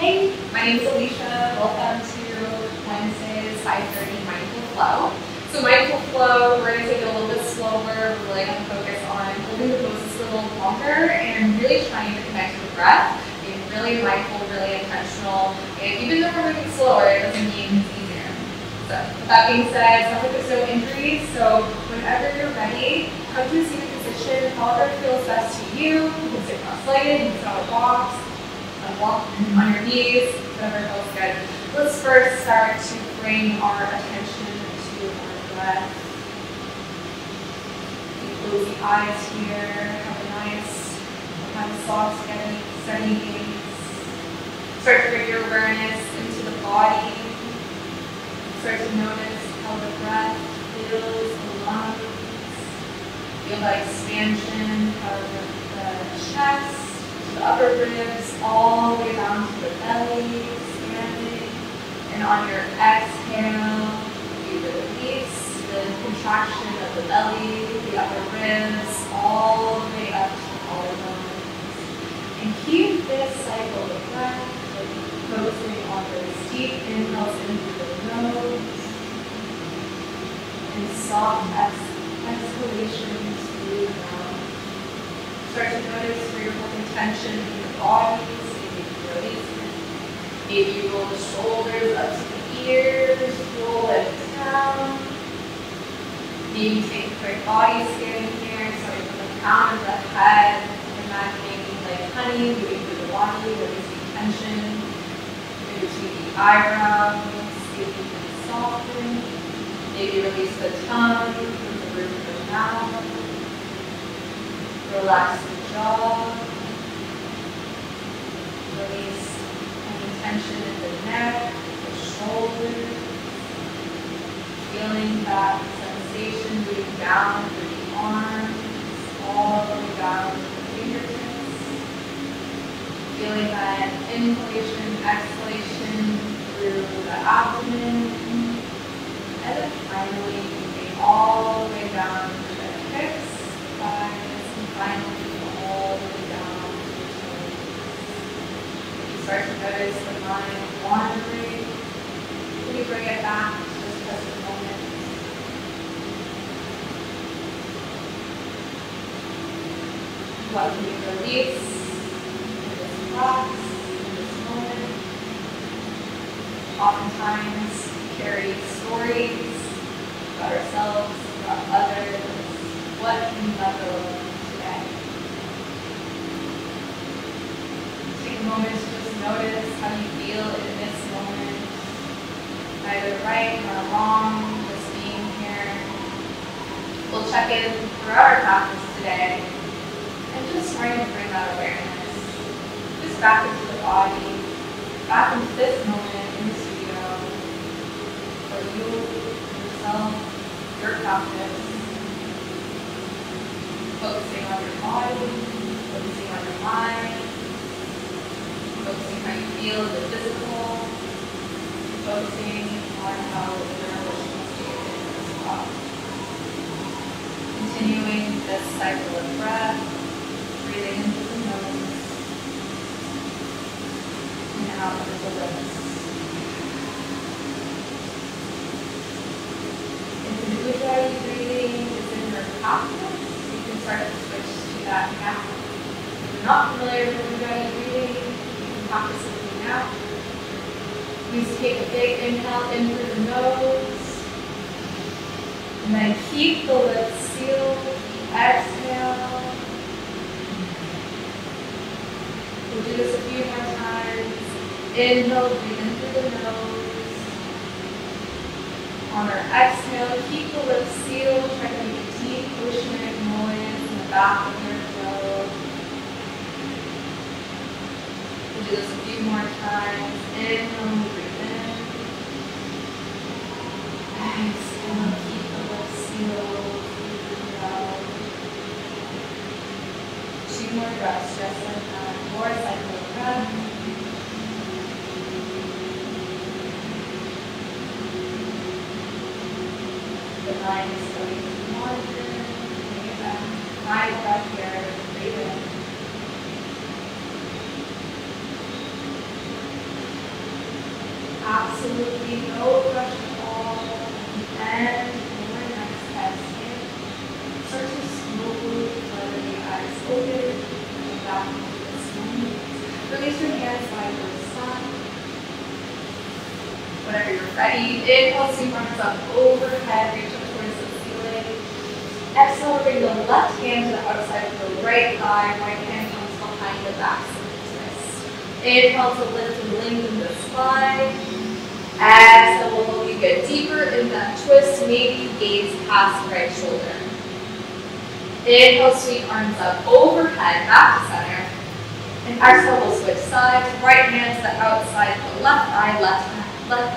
Hey, my name is Alicia. Welcome to Wednesday's 5:30 Mindful Flow. So Mindful Flow, we're going to take it a little bit slower. We're really going to focus on holding the poses a little longer and really trying to connect with breath, being really mindful, really intentional. And even though we're moving slower, it doesn't mean it's easier. So with that being said, sounds like there's no injuries. So whenever you're ready, come to a seated position, however it feels best to you. You can sit cross-legged, you can sit on a box. Walk on your knees, whatever feels good. Let's first start to bring our attention to our breath. You close the eyes here, have a nice, soft, steady gaze. Start to bring your awareness into the body. Start to notice how the breath fills the lungs. Feel that expansion of the chest. The upper ribs all the way down to the belly, expanding. And on your exhale, you release the contraction of the belly, the upper ribs, all the way up to the collarbones. And keep this cycle of breath, focusing on those deep inhales in through the nose, and soft exhalations through the mouth. Start to notice where you're holding tension in your body, maybe you release it. Maybe you roll the shoulders up to the ears, roll it down. Maybe take a quick body scan here, starting from the crown of the head, imagining like honey moving through the body, releasing tension. Maybe between the eyebrows, see if you can soften. Maybe release the tongue from the roof of the mouth. Relax the jaw. Release any tension in the neck, the shoulders. Feeling that sensation moving down through the arms, all the way down to the fingertips. Feeling that inhalation, exhalation through the abdomen. And then finally moving all the way down to the hips, thighs. Finally, all the way down to the toes. You start to notice the mind wandering. Can you bring it back to this present moment? What can you release in this box, in this moment? Oftentimes, we carry stories about ourselves, about others. What can you let go of? Take a moment to just notice how you feel in this moment. Neither right nor wrong, just being here. We'll check in throughout our practice today and just trying to bring that awareness just back into the body, back into this moment in the studio for you, yourself, your practice. Focusing on your body, focusing on your mind, focusing how you feel in the physical, focusing on how your emotional state is as well. Continuing this cycle of breath, breathing in through the nose and out through the lips. If the Ujjayi breathing is in your practice, start to switch to that now. If you're not familiar with Ujjayi breathing, you can practice it with me now. Please take a big inhale in through the nose, and then keep the lips sealed. Exhale. We'll do this a few more times. Inhale, breathe in through the nose. On our exhale, keep the lips sealed. Try to make a deep oceanic noise in the back of your throat. We'll do this a few more times. Inhale, breathe in. Exhale, keep the lips sealed. Breathe out. 2 more breaths, just like that. 4 cycle of breath. The mind is going to wander. Bring it back. Find breath here. Breathe in. easy, no pressure at all. And on your next exhale, start to slowly let the eyes open and back into this moment. Release your hands by your side. Whenever you're ready, inhale, sweep arms up overhead, reach up towards the ceiling. Exhale, bring the left hand to the outside of the right thigh. Right hand comes behind the back of the twist. Inhale to lift and lengthen the spine. Exhale will help you get deeper in that twist. Maybe gaze past right shoulder. Inhale, sweep arms up overhead, back to center. And exhale, we'll switch sides. Right hand to the outside of the left thigh, left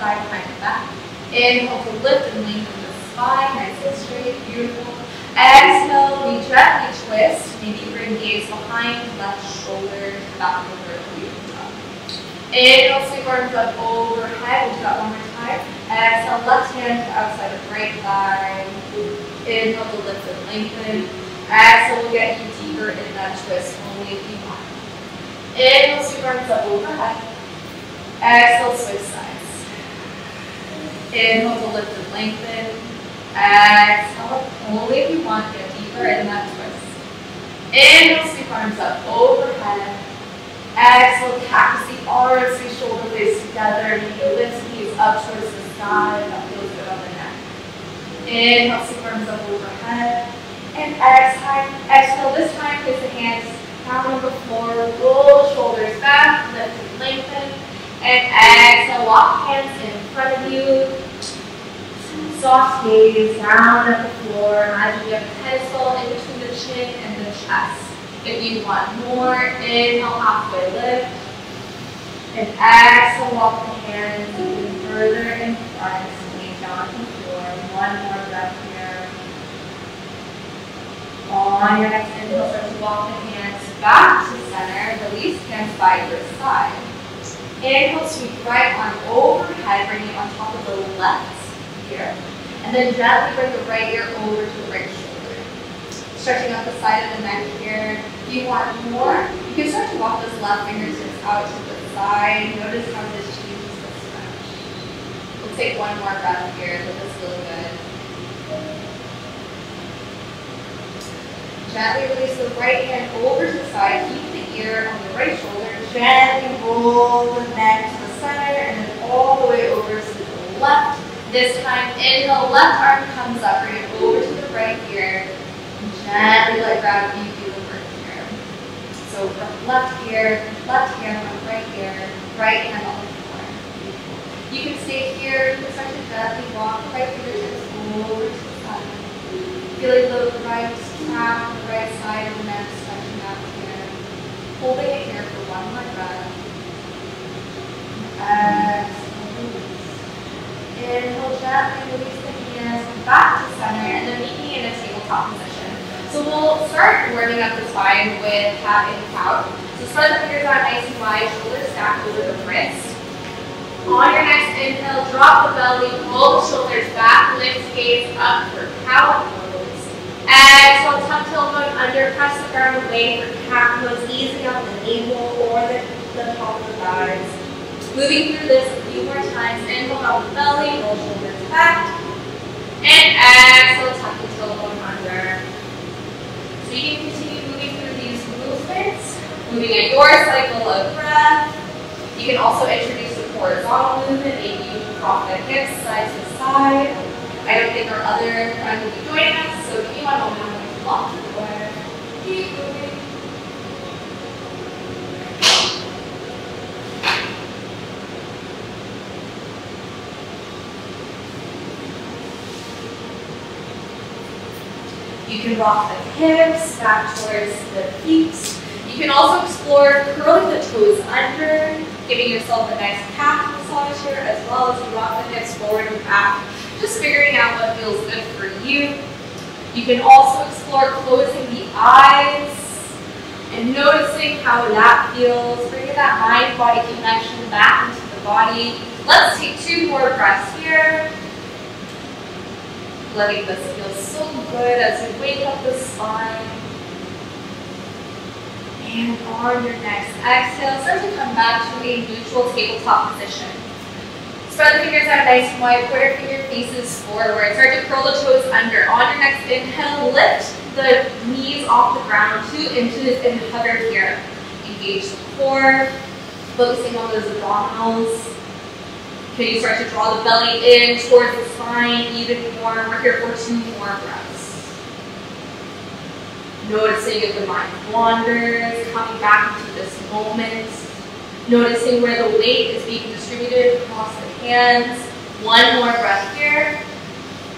thigh behind the back. Inhale to lift and lengthen the spine, nice and straight, beautiful. Exhale, we gently twist. Maybe bring gaze behind left shoulder, back over, beautiful. Inhale, sweep arms up overhead. We'll do that one more time. Exhale, left hand to outside of right thigh. Inhale to lift and lengthen. Exhale, we'll get you deeper in that twist only if you want. Inhale, sweep arms up overhead. Exhale, switch sides. Inhale to lift and lengthen. Exhale, only if you want, get deeper in that twist. Inhale, sweep arms up overhead. Exhale, cactus the arms, three shoulder blades together. Maybe lift knees up towards the sky. That feels good on the neck. Inhale, sweep arms up overhead. And exhale, this time place the hands down on the floor. Roll shoulders back, lift and lengthen. And exhale, walk hands in front of you. Soft gaze down at the floor. Imagine you have a pedestal in between the chin and the chest. If you want more, inhale, halfway lift. And exhale, walk the hands even further in front, staying down on the floor. One more breath here. On your next inhale, start to walk the hands back to center. Release hands by your side. Inhale, sweep right arm overhead, bring it on top of the left ear. And then gently bring the right ear over to the right shoulder. Stretching out the side of the neck here. If you want more, you can start to walk those left fingertips out to the side. Notice how this changes the stretch. We'll take one more breath here, but this feels good. Gently release the right hand over to the side. Keep the ear on the right shoulder. Gently roll the neck to the center and then all the way over to the left. This time, inhale, left arm comes up. Bring it over to the right ear. And gently let gravity do the work here. So from left ear, left hand on right ear, right hand on the floor. You can stay here. You can start to gently walk the right fingertips over to the side. Feeling the right trap on the right side of the neck, stretching out here. Holding it here for one more breath. Exhale. Inhale, gently release the hands back to center and then meet me in a tabletop position. So we'll start warming up the spine with cat and cow. So spread the fingers out nice and wide, shoulders stacked over the wrist. On your next inhale, drop the belly, roll the shoulders back, lift gaze up for cow pose. Exhale, tuck tailbone under, press the ground away for cat pose, easing up the navel or the top of the thighs. Moving through this a few more times. Inhale, drop the belly, roll shoulders back. And exhale, tuck the tailbone under. So you can continue moving through these movements, moving at your cycle of breath. You can also introduce a horizontal movement. Maybe you can drop the hips side to side. I don't think our other friend will be joining us, so give me one moment. I'm going to lock the door. Keep moving. You can rock the hips back towards the feet. You can also explore curling the toes under, giving yourself a nice calf massage here, as well as rock the hips forward and back, just figuring out what feels good for you. You can also explore closing the eyes and noticing how that feels, bringing that mind-body connection back into the body. Let's take 2 more breaths here. Letting this feel so good as you wake up the spine. And on your next exhale, start to come back to a neutral tabletop position. Spread the fingers out nice and wide. Quarter finger faces forward. Start to curl the toes under. On your next inhale, lift the knees off the ground into this and hover here. Engage the core, focusing on those abdominals. Can you start to draw the belly in towards the spine even more? We're here for 2 more breaths. Noticing if the mind wanders, coming back into this moment. Noticing where the weight is being distributed across the hands. 1 more breath here.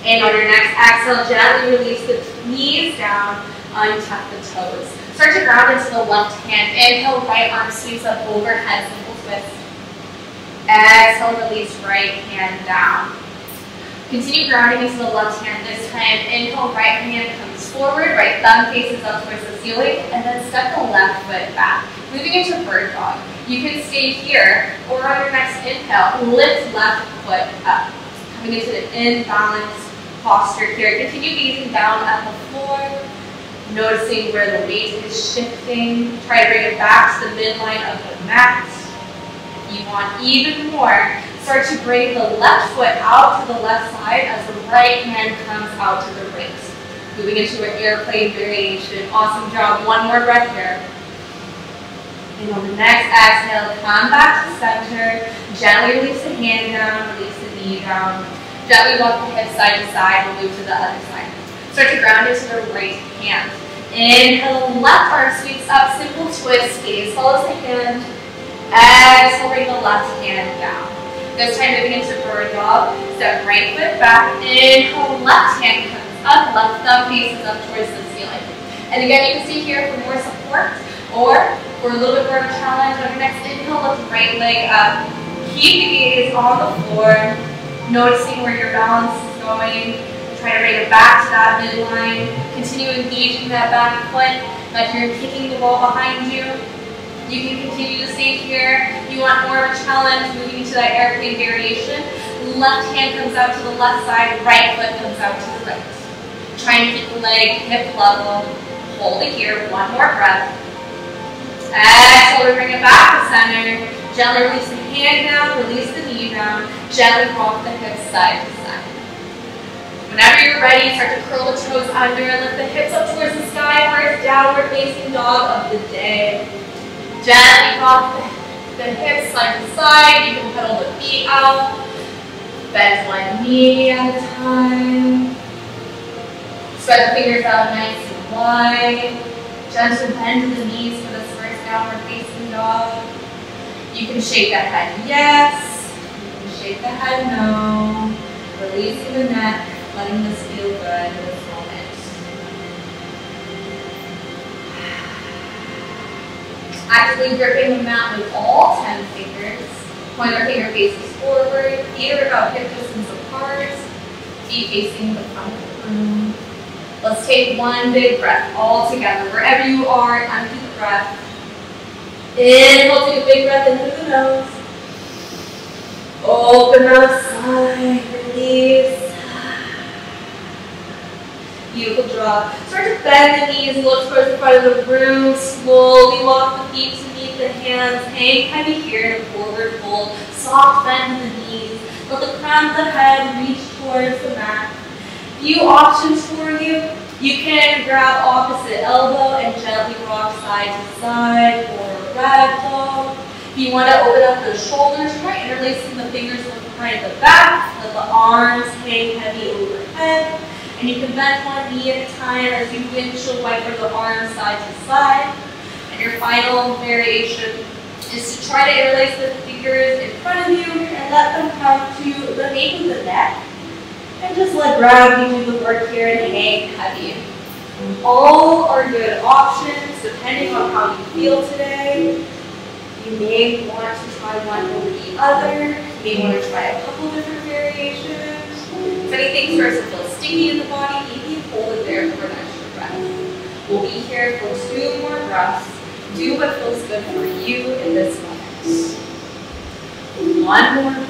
And on your next exhale, gently release the knees down, untuck the toes. Start to ground into the left hand. Inhale, right arm sweeps up overhead, simple twist. Exhale, release right hand down. Continue grounding into the left hand this time. Inhale, right hand comes forward, right thumb faces up towards the ceiling, and then step the left foot back. Moving into bird dog. You can stay here, or on your next inhale, lift left foot up. Coming into the imbalanced posture here. Continue gazing down at the floor, noticing where the weight is shifting. Try to bring it back to the midline of the mat. If you want even more, start to bring the left foot out to the left side as the right hand comes out to the right. Moving into an airplane variation. Awesome job. 1 more breath here. And on the next exhale, come back to center. Gently release the hand down, release the knee down. Gently walk the hips side to side. We'll move to the other side. Start to ground into the right hand. Inhale, left arm sweeps up, simple twist. Gaze follows the hand. Exhale, bring the left hand down. This time moving into bird dog. Step right foot back. Inhale, left hand comes up, left thumb faces up towards the ceiling. And again, you can stay here for more support, or for a little bit more of a challenge. On your next inhale, lift the right leg up. Keep the gaze on the floor, noticing where your balance is going. Try to bring it back to that midline. Continue engaging that back foot, like you're kicking the ball behind you. You can continue to stay here. If you want more of a challenge, moving to that airplane variation. Left hand comes out to the left side, right foot comes out to the right. Trying to keep the leg hip level. Hold it here. 1 more breath. Exhale, bring it back to center. Gently release the hand down, release the knee down. Gently rock the hips side to side. Whenever you're ready, start to curl the toes under, lift the hips up towards the sky for a downward facing dog of the day. Gently rock the hips side to side. You can pedal the feet out. Bend 1 knee at a time. Spread the fingers out nice and wide. Gentle bend the knees for this first downward facing dog. You can shake the head yes. You can shake the head no. Releasing the neck, letting this feel good in this moment. Actively gripping the mat with all 10 fingers. Pointer finger faces forward. Feet are about hip distance apart. Feet facing the front of the room. Let's take 1 big breath all together. Wherever you are, empty the breath. Inhale, take a big breath in through the nose. Open up, sigh, release. Beautiful job. Start to bend the knees, look towards the front of the room. Slowly walk the feet to meet the hands. Hang heavy here in a forward fold. Soft bend in the knees. Let the crown of the head reach towards the mat. Few options for you. You can grab opposite elbow and gently rock side to side or ragdoll. If you want to open up the shoulders, try interlacing the fingers behind the back. Let the arms hang heavy overhead. And you can bend 1 knee at a time as you windshield wiper the arms side to side. And your final variation is to try to interlace the fingers in front of you and let them come to the nape of the neck. And just let gravity do the work here and hang heavy. All are good options depending on how you feel today. You may want to try one over the other. You may want to try a couple different variations. If anything starts to feel sticky in the body, maybe hold it there for an extra breath. We'll be here for 2 more breaths. Do what feels good for you in this moment. 1 more breath.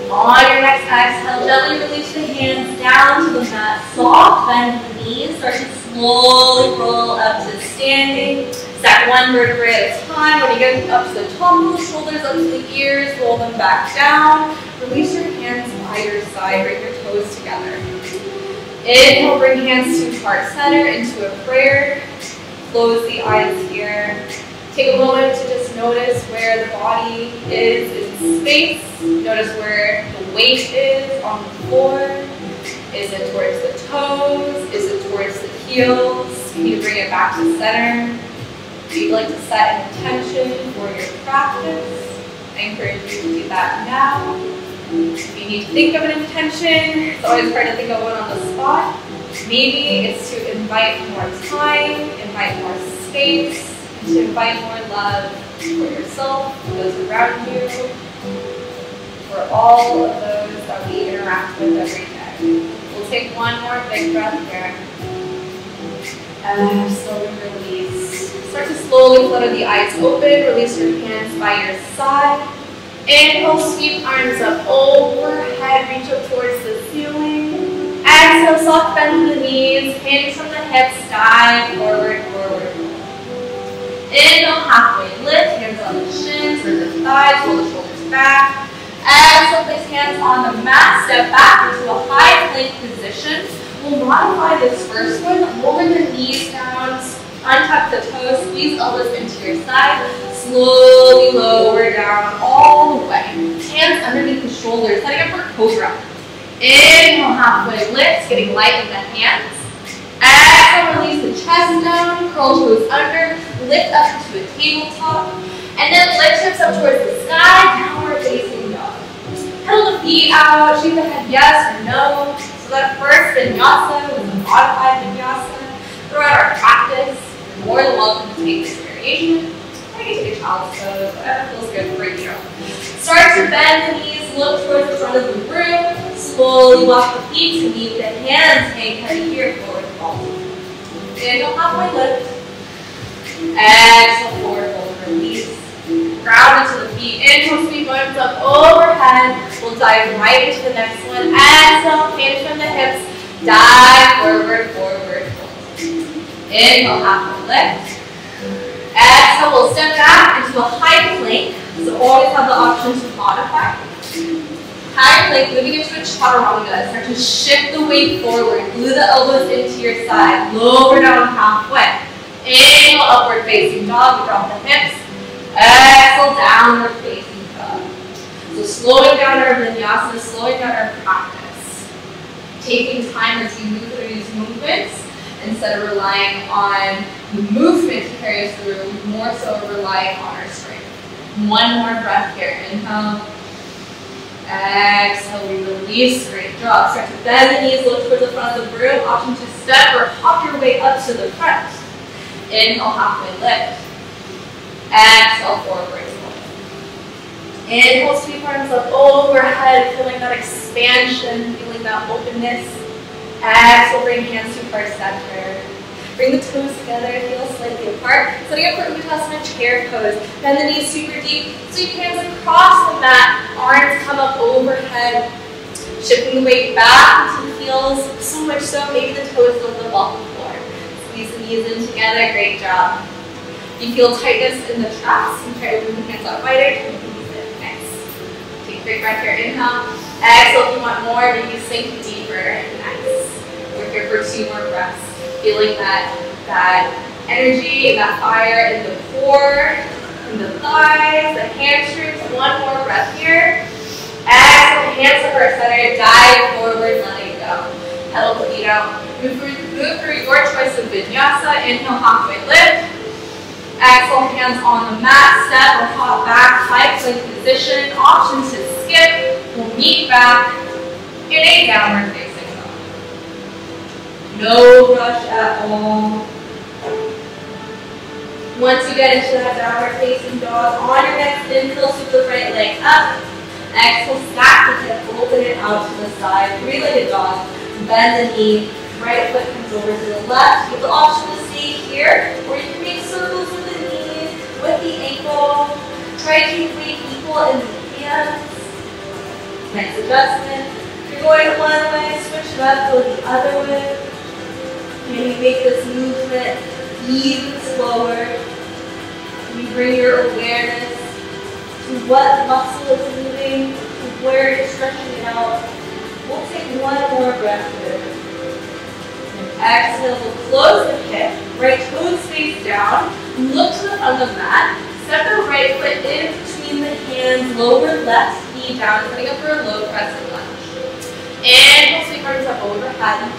On your next exhale, gently release the hands down to the mat. Soft bend the knees. Start to slowly roll up to standing. Stack one vertebrae at a time. When you get up to the top of the shoulders, up to the ears, roll them back down. Release your hands by your side, bring your toes together. Inhale, bring hands to heart center into a prayer. Close the eyes here. Take a moment to just notice where the body is in space. Notice where the weight is on the floor. Is it towards the toes? Is it towards the heels? You need to bring it back to center. If you'd like to set an intention for your practice, I encourage you to do that now. If you need to think of an intention, it's always hard to think of one on the spot. Maybe it's to invite more time, invite more space, to invite more love for yourself, for those around you, for all of those that we interact with every day. We'll take one more big breath here. And slowly release. Start to slowly flutter the eyes open. Release your hands by your side. Inhale, sweep arms up overhead. Reach up towards the ceiling. Exhale, soft bend to the knees. Hands from the hips. Dive forward, forward. Inhale, halfway lift. Hands on the shins or the thighs. Roll the shoulders back. Exhale, place hands on the mat. Step back into a high plank position. We'll modify this first one. Lower the knees down. Untuck the toes. Squeeze elbows into your side. Slowly lower down all the way. Hands underneath the shoulders. Setting up for cobra. Inhale, halfway lift. Getting light in the hands. Exhale, release the chest down. Curl toes under. Lift up into a tabletop. And then lift hips up towards the sky. Downward facing dog. Pedal the feet out. Shake the head yes or no. So that first vinyasa was a modified vinyasa. Throughout our practice, you're more than welcome to take this variation. Or you can take a child's pose, whatever feels good for you. Start to bend the knees, look towards the front of the room. Slowly walk the feet to meet the hands. Hang heavy here, forward fold. Inhale, halfway lift. Exhale, forward fold, release. Ground into the feet. Inhale, sweep arms up overhead. We'll dive right into the next one. Exhale, hands from the hips. Dive forward, forward, fold. Inhale, halfway lift. Exhale, we'll step back into a high plank. So always have the option to modify. High plank, moving into a chaturanga. Start to shift the weight forward. Glue the elbows into your side. Lower down halfway. Inhale, upward facing dog. We drop the hips. Exhale, downward facing dog. So slowing down our vinyasa, slowing down our practice. Taking time as you move through these movements, instead of relying on the movement to carry us through, more so relying on our strength. One more breath here. Inhale. Exhale, we release, straight drop. Start to bend the knees, look towards the front of the room. Option to step or hop your way up to the front. Inhale, halfway lift. Exhale, forward fold. Inhale, sweep arms up overhead, feeling that expansion, feeling that openness. Exhale, bring hands to heart center. Bring the toes together, heels slightly apart. Setting up for Uttanasana chair pose. Bend the knees super deep. Sweep hands across the mat. Arms come up overhead. Shifting the weight back into the heels. So much so, maybe the toes don't lift off the floor. Squeeze the knees in together. Great job. You feel tightness in the traps. You try to move the hands out wider. Nice. Take a big breath here. Inhale. Exhale if you want more. Maybe sink deeper. Nice. We're here for 2 more breaths. Feeling that energy and that fire in the core, in the thighs, the hamstrings. 1 more breath here. Exhale, hands to heart center. Dive forward, letting go. Pedal the feet out. Move through your choice of vinyasa. Inhale, halfway lift. Exhale, hands on the mat. Step or hop back. High plank position. Option to skip. We'll meet back in a downward facing. No rush at all. Once you get into that downward facing dog, on your next inhale, sweep the right leg up. Exhale, stack the hip, open it out to the side. 3-legged dog. Bend the knee. Right foot comes over to the left. You have the option to stay here, or you can make circles with the knees, with the ankle. Try to keep weight equal in the hands. Nice adjustment. If you're going one way, switch it up, go the other way. Maybe make this movement even slower. You bring your awareness to what muscle is moving, to where you're stretching it out. We'll take one more breath here. And exhale, we'll close the hip, right toes face down, look to the front of the mat, step the right foot in between the hands, lower left knee down, setting up for a low crescent lunge. Inhale, sweep arms up overhead.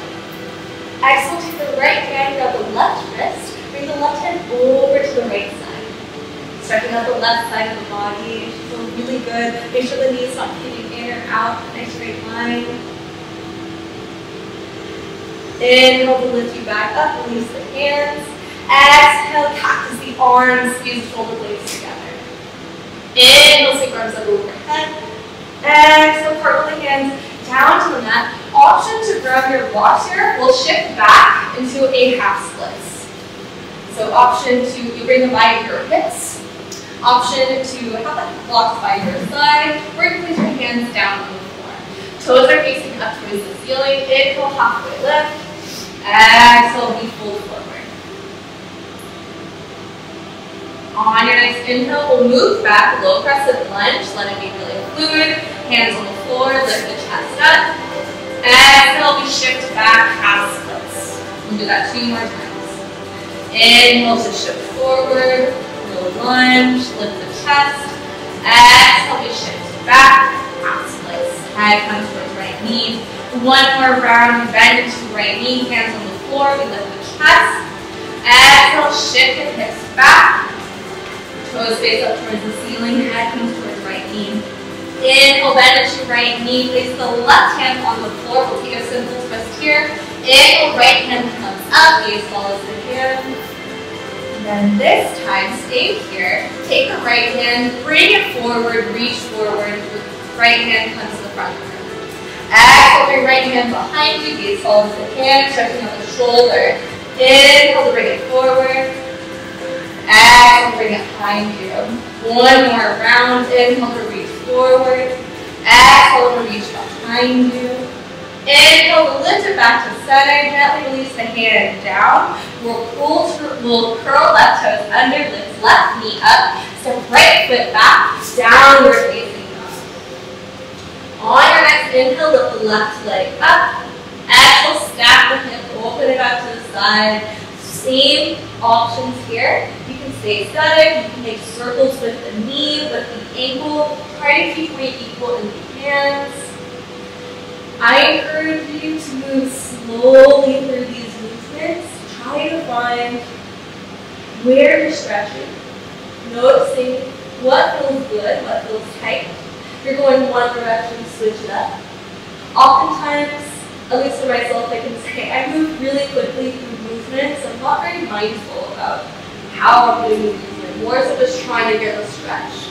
Exhale, take the right hand, grab the left wrist, bring the left hand over to the right side. Stretching out the left side of the body. Feel really good. Make sure the knees not hitting in or out. Nice straight line. Inhale to lift you back up. Release the hands. Exhale, cactus the arms. Squeeze the shoulder blades together. Inhale, sweep arms up overhead. Exhale, cartwheel the hands down to the mat. Option to grab your blocks here. We'll shift back into a half splits. So option to, you bring them by your hips. Option to have that blocks by your side, or you can place your hands down on the floor. Toes are facing up towards the ceiling. Inhale, halfway lift. Exhale, we fold forward. On your next inhale, we'll move back, low crescent lunge. Let it be really fluid. Hands on the floor, lift the chest up. Exhale, we shift back, half splits. We'll do that 2 more times. Inhale to shift forward. Lunge, lift the chest. Exhale, we shift back, half splits. Head comes towards right knee. One more round, bend into right knee, hands on the floor. We lift the chest. Exhale, shift the hips back. Toes face up towards the ceiling. Head comes towards right knee. Inhale, bend into right knee. Place the left hand on the floor. We'll take a simple twist here. Inhale, right hand comes up. Gaze follows the hand. And this time, stay here, take the right hand, bring it forward, reach forward, right hand comes to the front of you. Exhale, bring right hand behind you, gaze follows the hand, stretching out the shoulder. Inhale to bring it forward. Exhale, bring it behind you. One more round, inhale to reach forward. Exhale to reach behind you. Inhale to lift it back to center, gently release the hand down. We'll curl left toes under, lift left knee up, step right foot back, downward facing dog. On your next inhale, lift the left leg up. Exhale, stack the hip, open it up to the side. Same options here. You can stay static, you can make circles with the knee, with the ankle. Try to keep weight equal in the hands. I encourage you to move slowly through these movements. Try to find where you're stretching, noticing what feels good, what feels tight. If you're going one direction, switch it up. Oftentimes, at least for myself, I can say I move really quickly through movements. I'm not very mindful about how I'm doing the movement. More so just trying to get a stretch.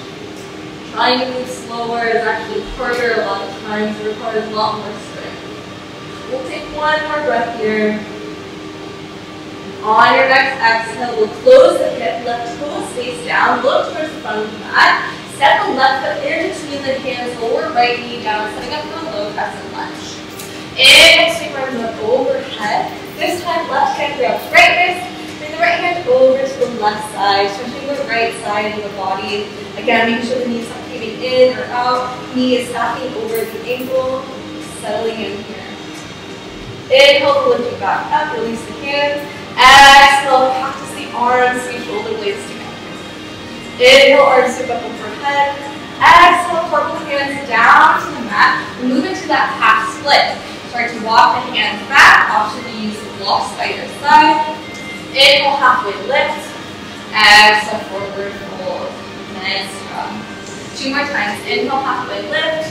Trying to move slower is actually harder a lot of times. It requires a lot more strength. We'll take one more breath here. On your next exhale, we'll close the hip, left toes face down, look towards the front of the mat. Step the left foot in between the hands, lower right knee down, setting up for a low crescent lunge. Inhale, sweep arms up overhead. This time, left hand grabs right wrist, bring the right hand over to the left side, stretching the right side of the body. Again, making sure the knee's not caving in or out. Knee is stacking over the ankle, settling in here. Inhale to lift you back up, release the hands. Exhale, cactus the arms, squeeze shoulder blades together. Inhale, arms sweep up overhead. Exhale, cartwheel the hands down to the mat. Move into that half split. Start to walk the hands back. Option to use the blocks by your side. Inhale, halfway lift. Exhale, forward fold. Nice job. 2 more times. Inhale, halfway lift.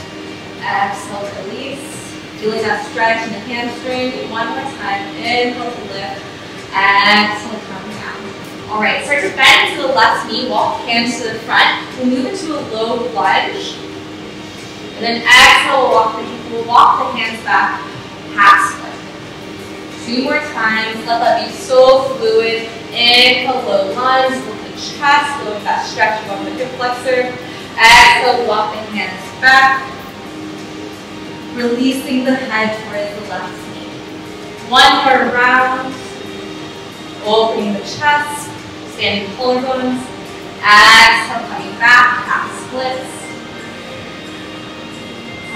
Exhale, release. Feeling that stretch in the hamstring. 1 more time. Inhale to lift. Exhale, come down. All right, start to bend to the left knee, walk hands to the front. We'll move into a low lunge. And then exhale, we'll walk the hands back, half split. 2 more times, let that be so fluid. Inhale, low lunge, lift the chest, look at that stretch above the hip flexor. Exhale, walk the hands back. Releasing the head towards the left knee. 1 more round. Opening the chest, standing collarbones. Exhale, coming back, half splits.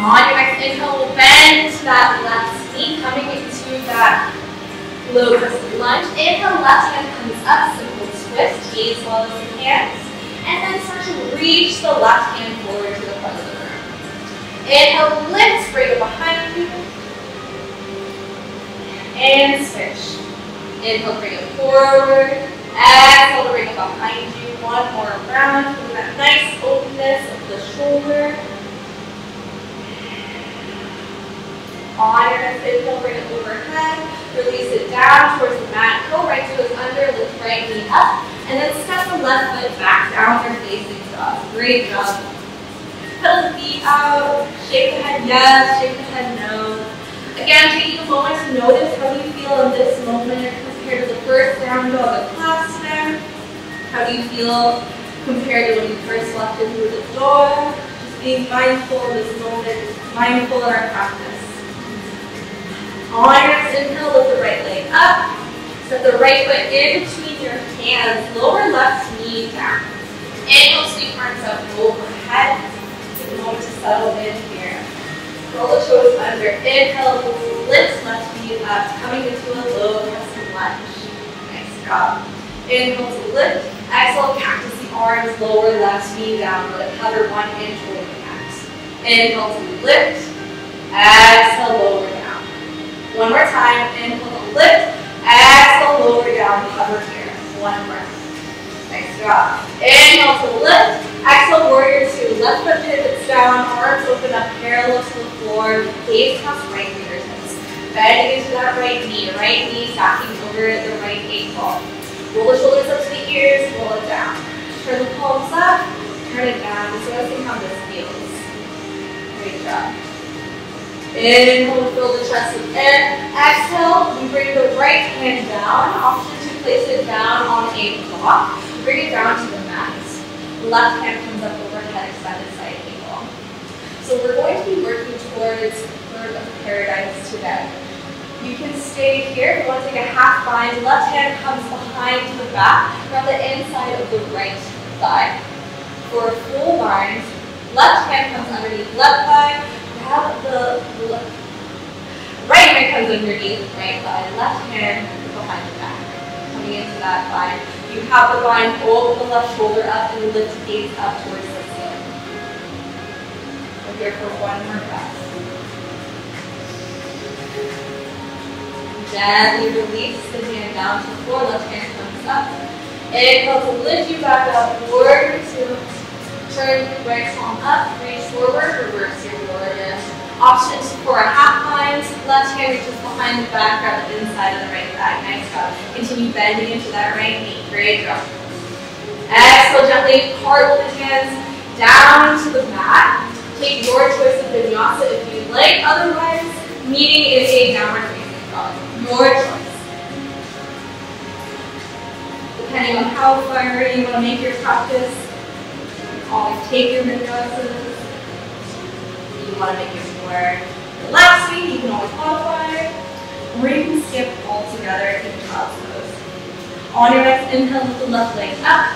On your next inhale, we'll bend to that left knee, coming into that low crescent lunge. Inhale, left hand comes up, simple twist, gaze follows the hands. And then start to reach the left hand forward to the front of the room. Inhale, lift, bring it behind you. And switch. Inhale, bring it forward. Exhale, bring it behind you. One more round. Feel that nice openness of the shoulder. On your next inhale, bring it overhead. Release it down towards the mat. Go right toes under, lift right knee up. And then step the left foot back down or facing dog. Great job. Pedal the feet out. Shake the head yes, shake the head no. Again, taking a moment to notice how you feel in this moment compared to the first down dog of class today. How do you feel compared to when you first walked in through the door? Just being mindful of this moment, mindful of our practice. On your next inhale, lift the right leg up. Step the right foot in between your hands, lower left knee down. Inhale, sweep arms up overhead. Take a moment to settle in here. Roll the toes under. Inhale, lift left knee up, coming into a low crescent lunge. Nice job. Inhale to lift. Exhale, cactus the arms, lower left knee down. Let it hover 1 inch over the mat. Inhale to lift. Exhale, lower down. One more time. Inhale to lift. Exhale, lower down. Hover here. One breath. Nice job. Inhale to lift. Exhale, warrior two. Left foot pivots down. Arms open up parallel to the floor. Gaze past right fingertips. Bending into that right knee. Right knee stacking over the right ankle. Roll the shoulders up to the ears. Roll it down. Turn the palms up. Turn it down. Just noticing how this feels. Great job. Inhale, fill the chest with air. Exhale, we bring the right hand down. Option to place it down on a block. Bring it down to the mat. Left hand comes up overhead, extended side angle. So we're going to be working towards bird of paradise today. You can stay here. If you want to take a half bind, left hand comes behind the back, around the inside of the right thigh. For a full bind, left hand comes underneath left thigh. Grab the right hand comes underneath right thigh. Left hand behind the back. Coming into that bind. You have the bind, pull the left shoulder up and lift gaze up towards the ceiling. We're here for one more breath. Gently release the hand down to the floor. Left hand comes up. Inhale to lift you back up. Warrior two. Turn right palm up. Reach forward. Reverse your warrior. Options for a half bind. Left hand reaches behind the back. Grab the inside of the right thigh. Nice job. Continue bending into that right knee. Great job. Exhale gently. Cartwheel the hands down to the mat. Take your choice of vinyasa if you'd like. Otherwise, meeting in a downward facing dog. Your choice. Depending on how fiery you want to make your practice, always take your vinyasas. If you want to make it more relaxing, you can always modify. Or you can skip altogether in child's pose. On your next inhale, lift the left leg up.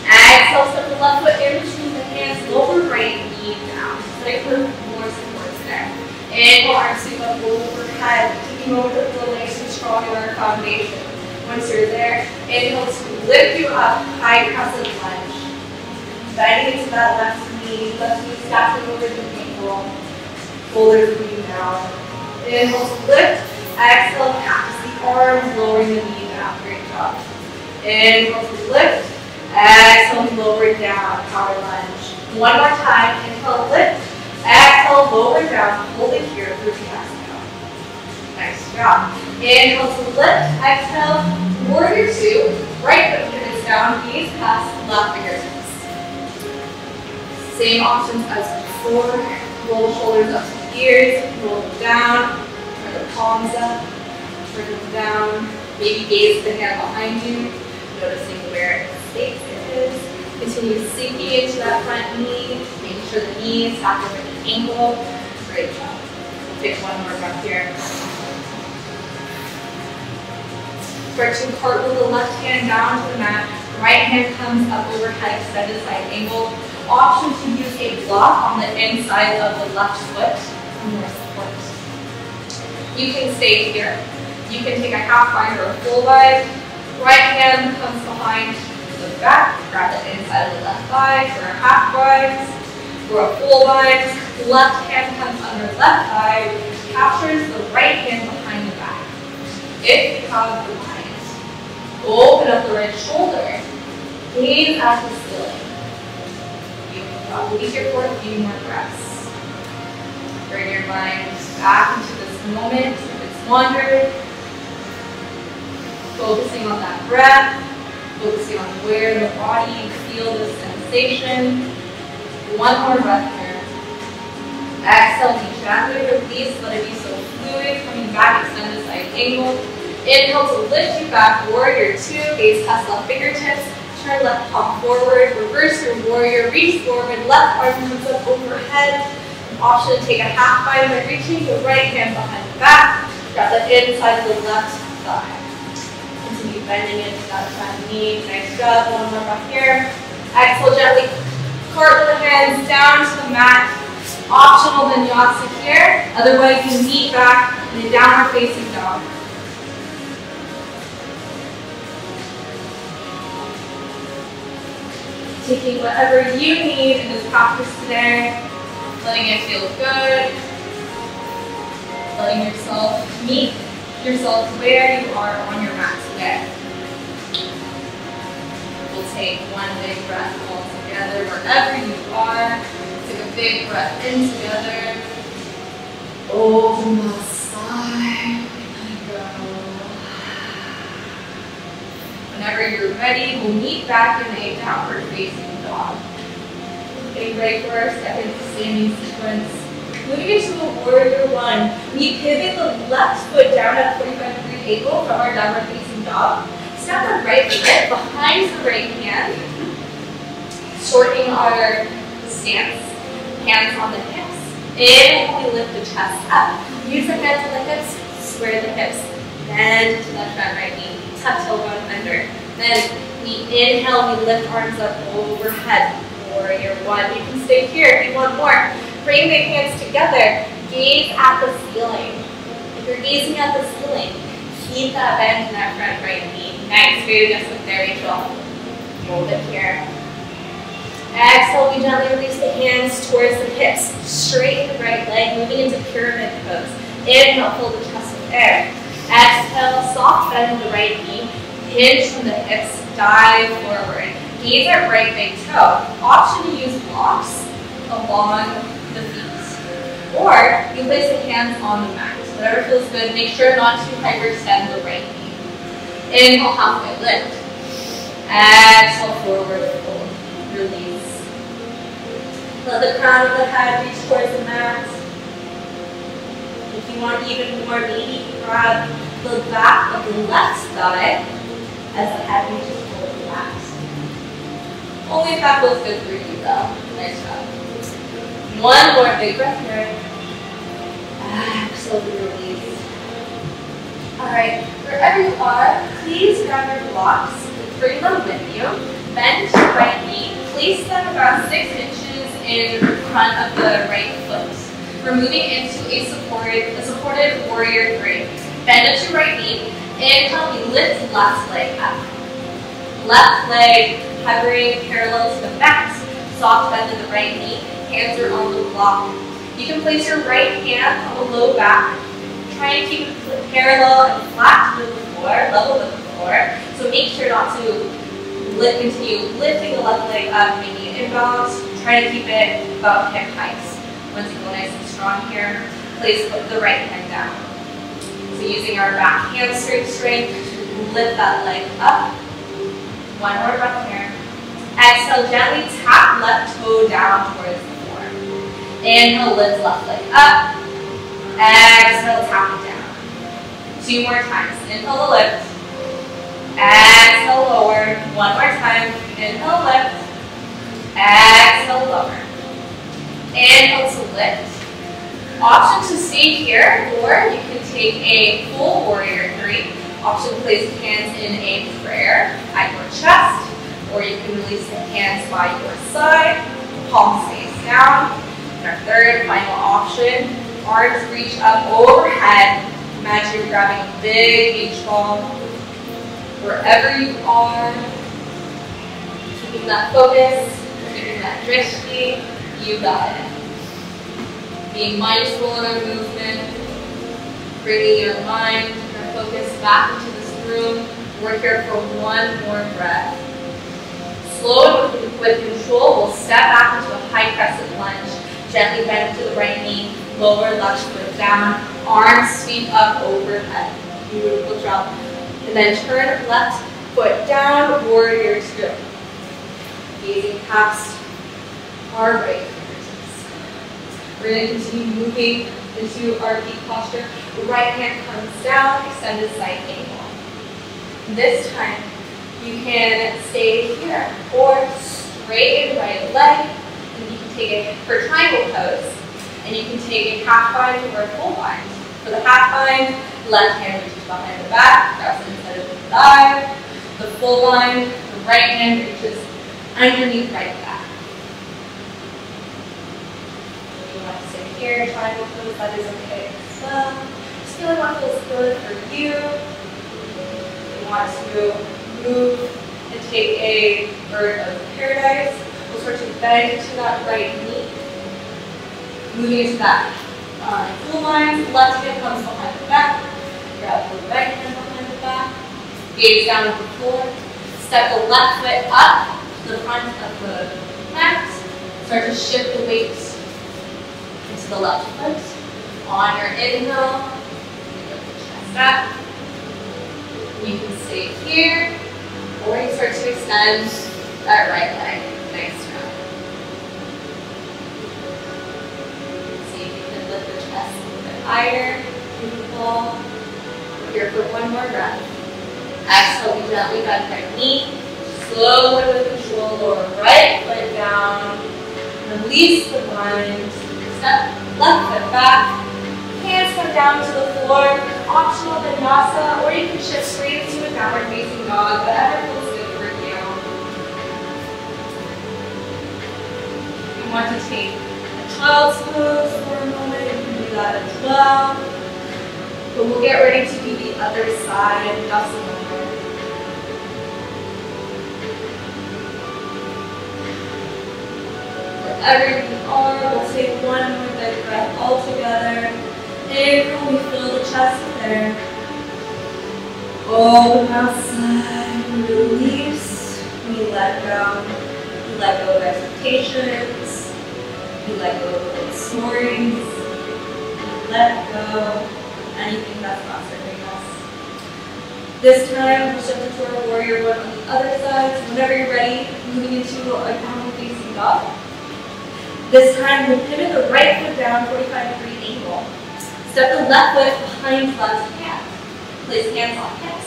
Exhale, step the left foot in between the hands, lower right knee down. So I put more support there. Inhale, arms sweep up overhead. Taking over the floor nice and strong in our foundation. Once you're there, inhale to lift you up, high crescent lunge. Bending into that left knee stacking over the ankle. Shoulders moving down. Inhale to lift. Exhale, cactus the arms, lowering the knee down. Great job. Inhale to lift. Exhale, lower down, power lunge. One more time. Inhale, lift. Exhale, lower down. Hold it here through the exhale. Nice job. Inhale to lift. Exhale, warrior two. Right foot pivots down, gaze past left fingertips. Same options as before. Roll the shoulders up to the ears. Roll them down. Turn the palms up. Turn them down. Maybe gaze the hand behind you. Noticing where space is. Continue sinking into that front knee, making sure the knee is tapped over the ankle. Great job. We'll take one more breath here. Start to cartwheel the left hand down to the mat. right hand comes up overhead, extended side angle. Option to use a block on the inside of the left foot for more support. You can stay here. You can take a half bind or a full bind. Right hand comes behind the back, grab the inside of the left thigh for a half bind or a full bind. Left hand comes under left thigh, captures the right hand behind the back. If you have the bind, open up the right shoulder, gaze at the ceiling. Beautiful. Leave here for a few more breaths. Bring your mind back into this moment if it's wandered. Focusing on that breath, focusing on where in the body you feel this sensation. One more breath here. Exhale, be gently release, let it be so fluid, coming back, extended side angle. Inhale to lift you back, warrior two, gaze past left fingertips, turn left palm forward, reverse your warrior, reach forward, left arm comes up overhead. An option to take a half bind by reaching the right hand behind the back, grab the inside of the left thigh. Continue bending into that front knee, nice job, one more breath here. Exhale, gently cartwheel the hands down to the mat. Optional vinyasa here, otherwise you meet back in a downward facing dog. Taking whatever you need in this practice today, letting it feel good, letting yourself meet yourself where you are on your mat today. We'll take one big breath all together wherever you are. Take a big breath in together. Open the side. Let go. Whenever you're ready, we'll meet back in a downward facing dog. Getting ready for our second standing sequence. Moving into a warrior one, we pivot the left foot down at 45-degree angle from our downward facing dog. Step the right foot behind the right hand, shortening our stance. Hands on the hips. Inhale, we lift the chest up. Use the hands on the hips, square the hips. Bend to that front right knee. Tuck tailbone under. Then we inhale, we lift arms up overhead. Warrior one. You can stay here if you want more. Bring the hands together. Gaze at the ceiling. If you're gazing at the ceiling, keep that bend in that front right knee. Nice. Great adjustment there, Rachel. Hold it here. Exhale, we gently release the hands towards the hips. Straighten the right leg, moving into pyramid pose. Inhale, pull the chest with air. Exhale, soft bend the right knee. Hinge from the hips, dive forward. Gaze at right big toe. Option to use blocks along the feet. Or you place the hands on the mat. Whatever feels good. Make sure not to hyperextend the right knee. Inhale, halfway lift. Exhale, forward fold. Release. Let the crown of the head reach towards the mat. If you want even more, maybe grab the back of the left thigh as the head reaches towards the mat. Only if that feels good for you though. Nice job. One more big breath here. Slowly release. Alright, wherever you are, please grab your blocks, bring them with you, bend to the right knee, place them about 6 inches in front of the right foot. We're moving into a supported warrior three. Bend at your right knee. Inhale, we lift left leg up. Left leg hovering parallel to the mat. Soft bend to the right knee. Hands are on the block. You can place your right hand on the low back. Try and keep it parallel and flat with the floor, level with the floor. So make sure not to continue lifting the left leg up, making it inbounds. Try to keep it about hip height. Once you go nice and strong here, place the right hand down. So using our back hamstring strength to lift that leg up. One more breath here. Exhale, gently tap left toe down towards the floor. Inhale, lift left leg up. Exhale, tap it down. 2 more times. Inhale to lift. Exhale, lower. One more time. Inhale, lift. Exhale, lower. Inhale to lift. Option to stay here, or you can take a full warrior three. Option to place hands in a prayer at your chest. you can release the hands by your side, palm stays down. And our third, final option, arms reach up overhead. Imagine you're grabbing a big beach ball. Wherever you are, keeping that focus, keeping that drishti, you got it. Being mindful in our movement, bringing your mind, your focus back into this room. We're here for one more breath. Slow and with control, we'll step back into a high crescent lunge. Gently bend to the right knee, lower left foot down, arms sweep up overhead. Beautiful job. And then turn left foot down, warrior two. Gazing past our right fingertips. We're going to continue moving into our peak posture. The right hand comes down, extended side angle. This time, you can stay here or straighten right leg, and you can take it for triangle pose, and you can take a half bind or a full bind. For the half bind, left hand reaches behind the back, grabs the inside of the thigh. The full bind, the right hand reaches underneath right back. If you want to stay here, triangle pose, that is okay as well. Just feel like what feels good for you. If you want to move and take a bird of paradise, we'll start to bend into that right knee. Moving into that full line, left hand comes behind the back. Grab the right hand behind the back. Gaze down at the floor. Step the left foot up to the front of the mat. Start to shift the weight into the left foot. On your inhale, lift the chest up. You can stay here, or you start to extend that right leg. Nice job. See if you can lift the chest a little bit higher. Beautiful. We're here for one more breath. Exhale, we gently bend our knee. Slowly with control, lower right foot down. Release the bind. Step left foot back. Hands come down to the floor. Optional vinyasa, or you can shift straight into a downward facing dog, whatever feels good for you. You want to take a child's pose for a moment, you can do that as well. But we'll get ready to do the other side in just a moment. Wherever you are, we'll take one more big breath all together. Inhale, we fill the chest there. Open outside, release. We let go. We let go of expectations. We let go of old stories. We let go of anything that's not serving us. This time, we'll shift into our warrior one on the other side. So whenever you're ready, moving into a downward facing dog. This time, we'll pivot the right foot down, 45-degree angle. Step the left foot behind left hand. Place hands on hips.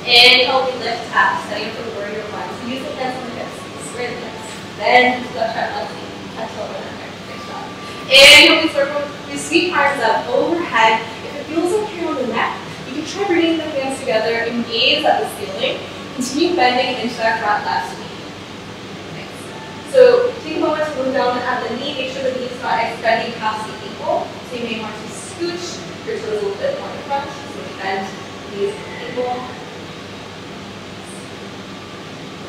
Inhale, we lift up, setting for warrior one. So use the hands on the hips, square the hips. Then stretch out left knee. Exhale, over there. Nice job. Inhale, we circle. We sweep arms up overhead. If it feels okay on the neck, you can try bringing the hands together and gaze at the ceiling. Continue bending into that front left knee. Nice. So take a moment to move down at the knee. Make sure the knee is not extending past the ankle. So you may want to scooch your toes a little bit more in front, so we bend knees and ankle.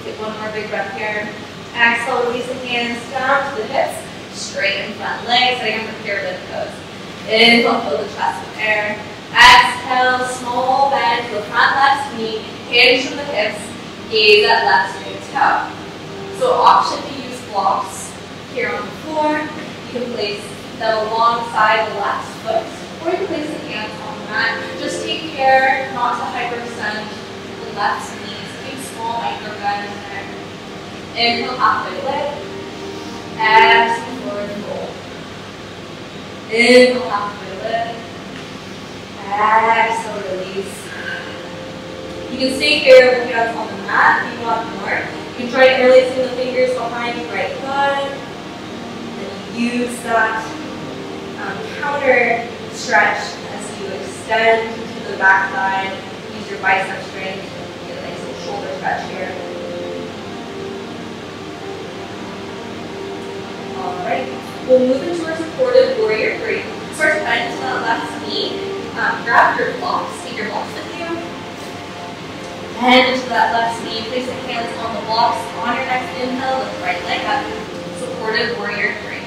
Take one more big breath here. Exhale, release the hands down to the hips, straighten front legs, setting up for pyramid pose. Inhale, fill the chest with air. Exhale, small bend to the front left knee, hinge from the hips, gaze at left straight toe. So option to use blocks here on the floor. You can place them alongside the left foot, or you can place the hands on the mat. Just take care not to hyperextend the left knee. Take small micro bends there. Inhale, halfway lift. Exhale, forward fold. Inhale, halfway lift. Exhale, release. You can stay here with your hands on the mat if you want more. You can try interlacing the fingers behind your right thigh. And use that counter stretch as you extend to the back side. Use your bicep strength. Get a nice little shoulder stretch here. We'll move into our supported warrior three. Start to bend into that left knee. Grab your blocks, take your blocks with you. Bend into that left knee. Place the hands on the blocks. On your next inhale, lift right leg up. Supported warrior three.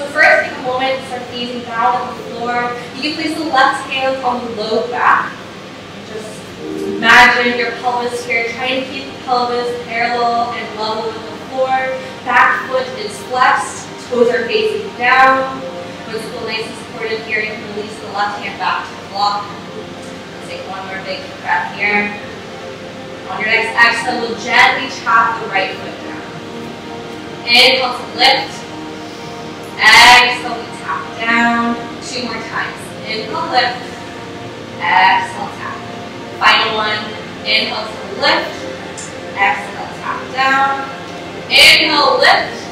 So first, take a moment, start gazing down at the floor. You can place the left hand on the low back. Just imagine your pelvis here. Try and keep the pelvis parallel and level with the floor. Back foot is flexed. Toes are facing down. Toes feel nice and supported here. You can release the left hand back to the block. Let's take one more big breath here. On your next exhale, we'll gently tap the right foot down. Inhale to lift. Exhale, we tap down. 2 more times. Inhale, lift. Exhale, tap. Final one. Inhale to lift. Exhale, tap down. Inhale, lift.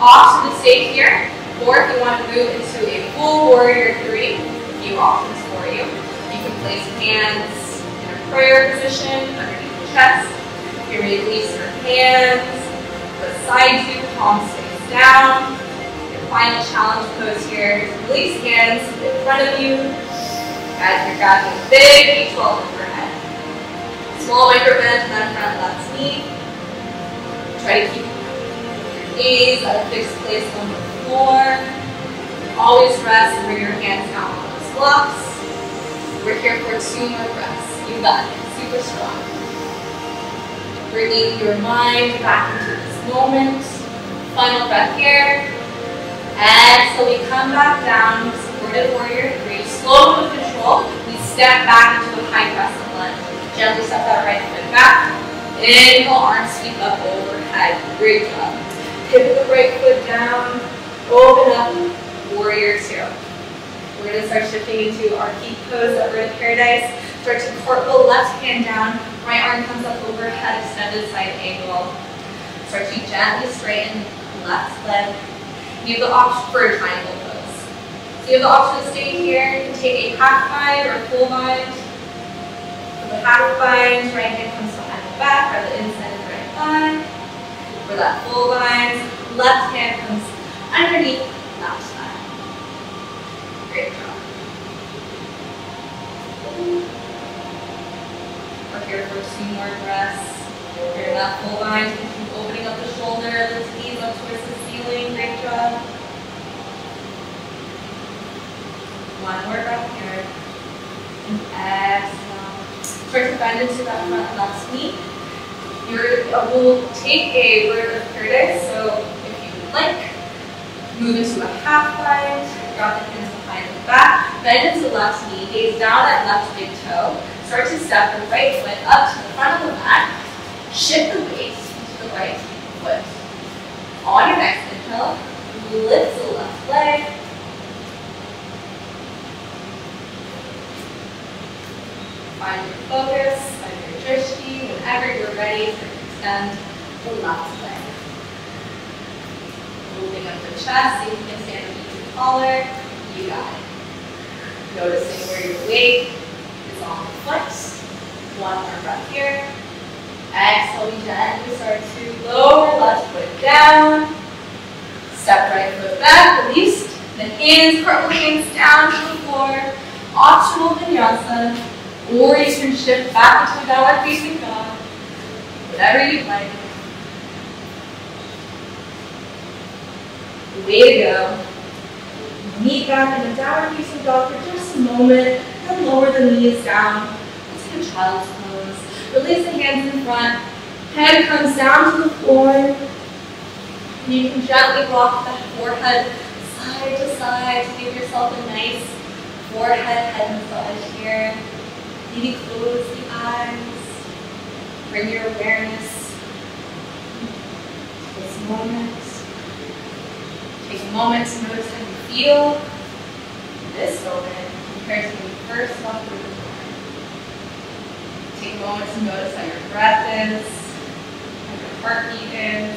Off to the side here. Or if you want to move into a full warrior three, a few options for you. You can place hands in a prayer position underneath the chest. You can release your hands beside you, palms face down. Final challenge pose here is release hands in front of you as you're grabbing a big V12 overhead. Small micro bend to that front left knee. Try to keep your gaze at a fixed place on the floor. Always rest and bring your hands down on those blocks. We're here for 2 more breaths. You got it. Super strong. Bringing your mind back into this moment. Final breath here. Exhale, we come back down, supported warrior three. Slow with control, we step back into a high crescent lunge. Gently step that right foot back. Inhale, arms sweep up overhead. Great job. Pivot the right foot down. Open up, warrior two. We're going to start shifting into our heat pose, upright paradise. Start to cartwheel left hand down. Right arm comes up overhead, extended side angle. Start to gently straighten left leg. You have the option for a triangle pose. So you have the option to stay here. You can take a half bind or a full bind. For the half bind, right hand comes behind the back, or the inside of the right thigh. For that full bind, left hand comes underneath left thigh. Great job. We're here for 2 more breaths. Here in that full bind, you can keep opening up the shoulder, the knees up towards the ceiling. Great job. 1 more breath here. And exhale. Start to bend into that front left knee. We'll take a vertical paradise. So if you would like, move into a half bind. Drop the hands behind the back. Bend into the left knee. Gaze down at left big toe. Start to step the right foot up to the front of the mat. Shift the weight to the right foot. On your next inhale, lift the left leg. Find your focus, find your drishti. Whenever you're ready, extend the left leg. Moving up the chest, so you can stand a little taller. You got it. Noticing where your weight is on the foot. 1 more breath here. Exhale, we gently start to lower left foot down. Step right foot back, release the hands, cartwheel hands down to the floor. Optional vinyasa, or you can shift back into downward facing dog. Whatever you'd like. Way to go. Knee back in the downward facing dog for just a moment. Then lower the knees down. Let's do child's pose. Release the hands in front. Head comes down to the floor. You can gently rock the forehead side to side to give yourself a nice forehead head massage here. Maybe close the eyes. Bring your awareness to this moment. Take a moment to notice how you feel in this moment compared to when you first walked through the door. Take a moment to notice how your breath is, how your heartbeat is.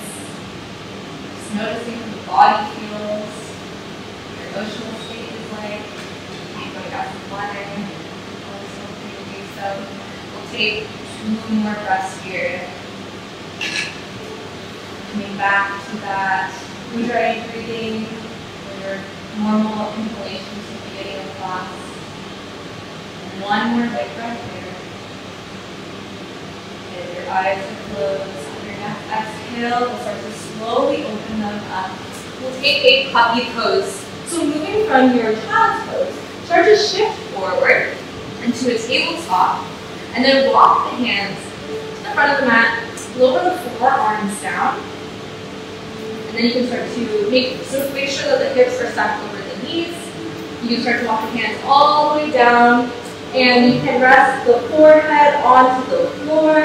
Just noticing how the body feels, what your emotional state is like. Maybe I got some water. So we'll take 2 more breaths here. Coming back to that Ujjayi breathing, where your normal inhalations at the beginning of class. And one more big breath here. And your eyes are closed. On your next exhale, we'll start to slowly open them up. We'll take a puppy pose. So moving from your child's pose, start to shift forward into a tabletop, and then walk the hands to the front of the mat, lower the forearms down, and then you can start to make sure that the hips are stacked over the knees. You can start to walk the hands all the way down, and you can rest the forehead onto the floor.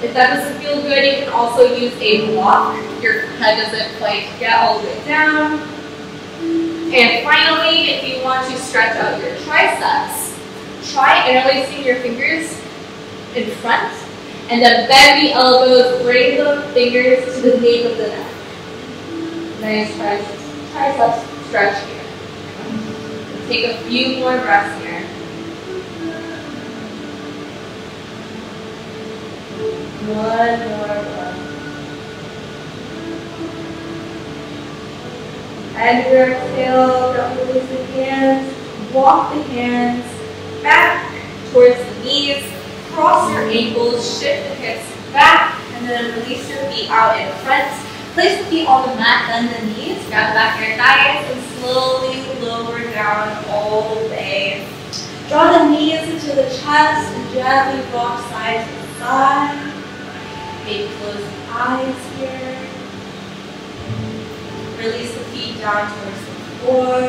If that doesn't feel good, you can also use a block. Your head doesn't quite get all the way down. And finally, if you want to stretch out your triceps, try interlacing your fingers in front, and then bend the elbows, bring the fingers to the nape of the neck. Nice tricep stretch here. Take a few more breaths here. One more breath. And your exhale, don't release the hands. Walk the hands back towards the knees. Cross your ankles, shift the hips back, and then release your feet out in front. Place the feet on the mat, bend the knees, grab back your thighs, and slowly lower down all the way. Draw the knees into the chest and gently rock side to side. Maybe close the eyes here. Release the feet down towards the floor.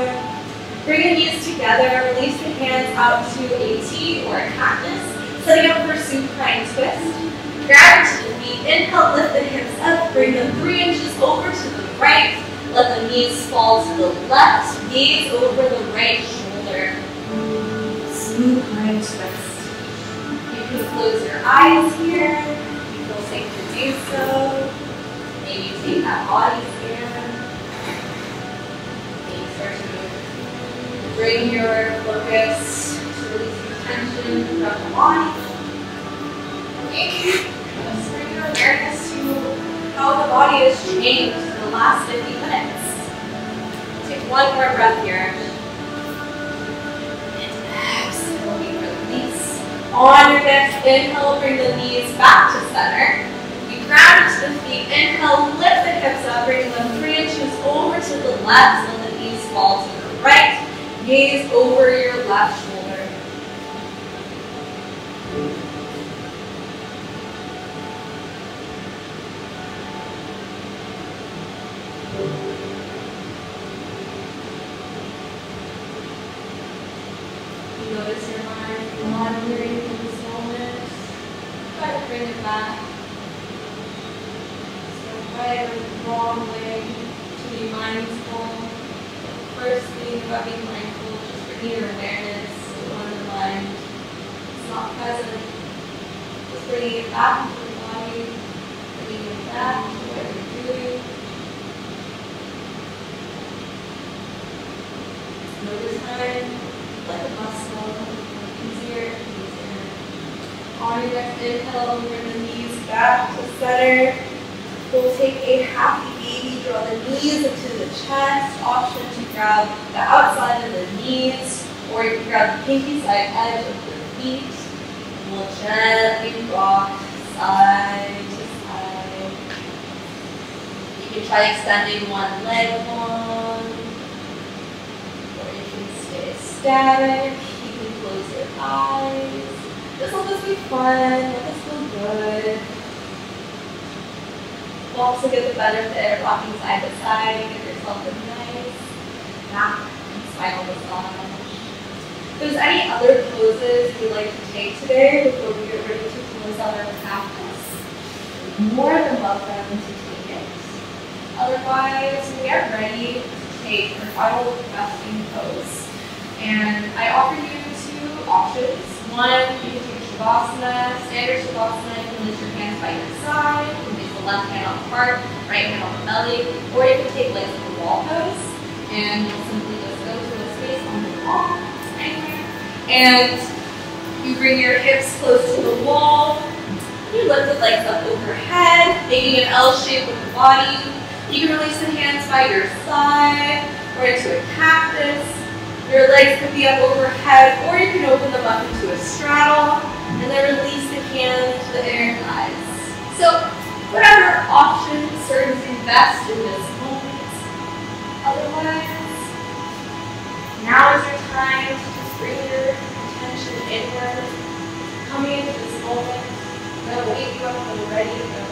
Bring the knees together. Release the hands out to a T or a cactus. Setting up for supine twist. Grab to the feet. Inhale, lift the hips up. Bring them 3 inches over to the right. Let the knees fall to the left. Gaze over the right shoulder. Supine twist. You can close your eyes here. You feel safe to do so. Maybe take that body scan. Maybe start to bring your focus to release your tension from the body. Okay. Let's bring your awareness to how the body has changed in the last 50 minutes. Take one more breath here. And exhale, release. On your next inhale, bring the knees back to center. You ground to the feet. Inhale, lift the hips up, bring them 3 inches over to the left. Let the knees fall to the right. Gaze over your left shoulder. Notice your mind wandering in this moment. Try to bring it back. So right or the wrong way to be mindful. Firstly, about being mindful, just bringing your awareness to one of the mind. It's not present. Just bringing it back into the body, bringing it back to what you're doing. Notice time. Like a muscle, easier and easier. On your next inhale, bring the knees back to center. We'll take a happy baby, draw the knees into the chest. Option to grab the outside of the knees, or you can grab the pinky side edge of the feet. We'll gently rock side to side. You can try extending one leg long. Static, you can close your eyes. This will just be fun, let this feel good. We'll also get the benefit of rocking side to side, give yourself a nice back and spinal massage. If there's any other poses you'd like to take today before we get ready to close out our practice, you're more than welcome to take it. Otherwise, we are ready to take our final resting pose. And I offer you 2 options. One, you can take Shavasana, standard Shavasana. You can lift your hands by your side. You can place the left hand on the heart, right hand on the belly. Or you can take legs in the wall pose. And you'll simply just go to a space on the wall, anywhere. And you bring your hips close to the wall. You lift the legs up overhead, making an L shape with the body. You can release the hands by your side or into a cactus. Your legs could be up overhead, or you can open them up into a straddle and then release the hands to the inner thighs. So whatever option serves you best in this moment. Otherwise, now is your time to just bring your attention inward, coming into this moment. I'm going to wake you up when you're ready to go.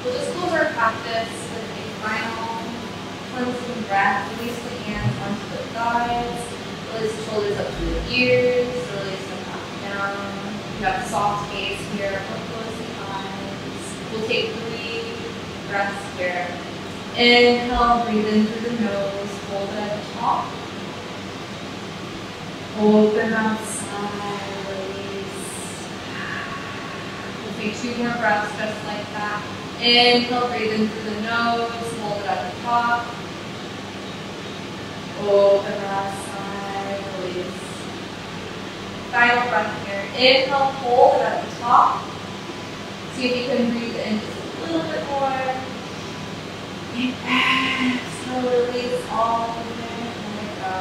We'll just close our practice with a final cleansing breath. Release the hands onto the thighs. Release the shoulders up to the ears. Release them up and down. You have a soft gaze here. Close the eyes. We'll take 3 breaths here. Inhale, breathe in through the nose. Hold it at the top. Open outside. Release. We'll take 2 more breaths just like that. Inhale, breathe in through the nose, hold it at the top. Open outside, release. Final breath here. Inhale, hold it at the top. See if you can breathe in just a little bit more. And exhale, release all of it. Let it go.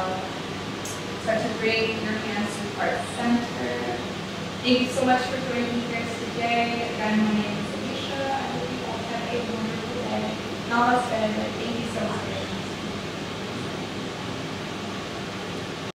Start to bring your hands to heart center. Thank you so much for joining me here today. Again, my name is Alicia. I hope you all have a wonderful day. Namaste. Thank you so much.